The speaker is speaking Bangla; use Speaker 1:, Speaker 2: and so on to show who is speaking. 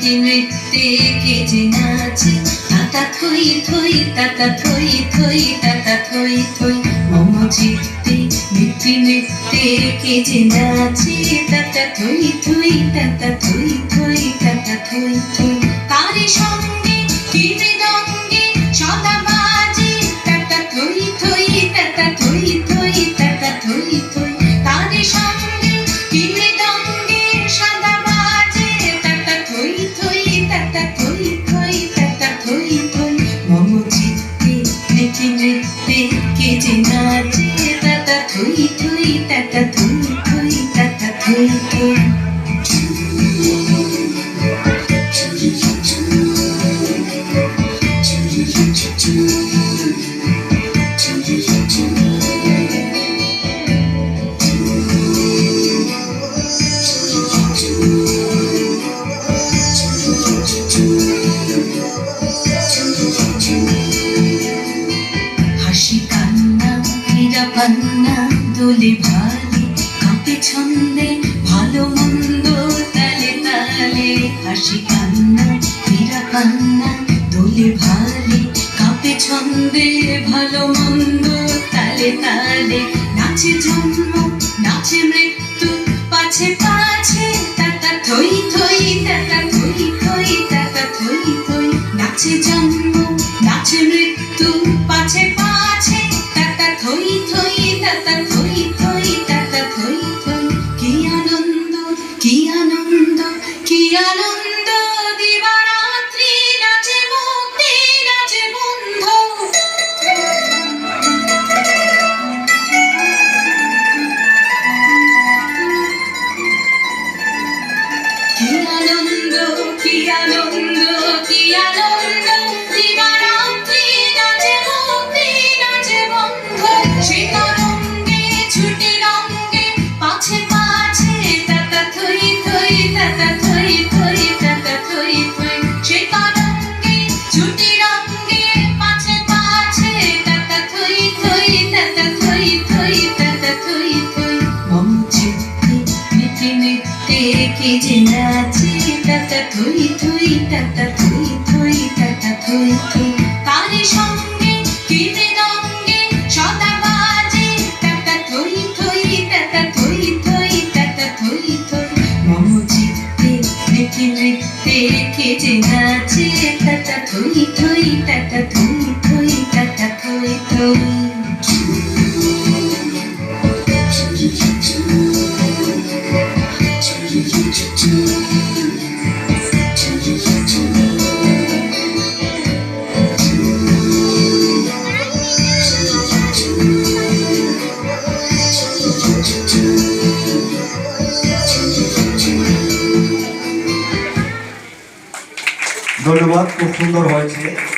Speaker 1: নীতি নৃত্যে কে যে নাচে তাতা থই থই তাতা থই থই তাতা থই থই মম চিত্তে নীতি নৃত্যে কে যে নাচে তাতা থই থই তাতা থই থই তাতা থই থই তারি সঙ্গে কি মৃদঙ্গে সদা বাজে তাতা থই থই তাতা থই থই তাতা থই থই তারি সঙ্গে কি মৃদঙ্গে সদা বাজে তাতা থই থই তাতা থই থই তাতা থই থই মম চিত্তে নীতি নৃত্যে কে যে নাচে তাতা থই থই তাতা থই থই তাতা থই থই হাসি কান্না হীরা পান্না দোলে ভালে কাঁপে ছন্দে ভালো মন্দ তালে তালে হাসি কান্না হীরা পান্না দোলে ভালে কাঁপে ছন্দে ভালো মন্দ তালে তালে নাচে জন্ম নাচে মৃত্যু পাছে পাছে তাতা থই থই তাতা থই থই তাতা থই থই নাচে জন্ম নাচে মৃত্যু পাছে পাছে তাতা থই থই তাতা থই থই তাতা থই থই কি আনন্দ কি আনন্দ কি আনন্দ দিবারাত্রি নাচে মুক্তি নাচে বন্ধ কি আনন্দ কি আনন্দ কি আনন্দ দিবারাত্রি নাচে মুক্তি নাচে বন্ধ সে তরঙ্গে ছুটে রঙ্গে পাছে পাছে তাতা থই থই তাতা থই থই তাতা থই থই সে তরঙ্গে ছুটে রঙ্গে পাছে পাছে তাতা থই থই তাতা থই থই তাতা থই থই মম চিত্তে নীতি নৃত্যে কে যে নাচে তাতা থই থই তাতা থই থই তাতা থই থই তারি সঙ্গে কি মৃদঙ্গে সদা বাজে তাতা থই থই তাতা থই থই তাতা থই থই মম চিত্তে নীতি নৃত্যে কে যে নাচে তাতা থই থই তাতা থই থই তাতা থই থই
Speaker 2: ধন্যবাদ, খুব সুন্দর হয়েছে।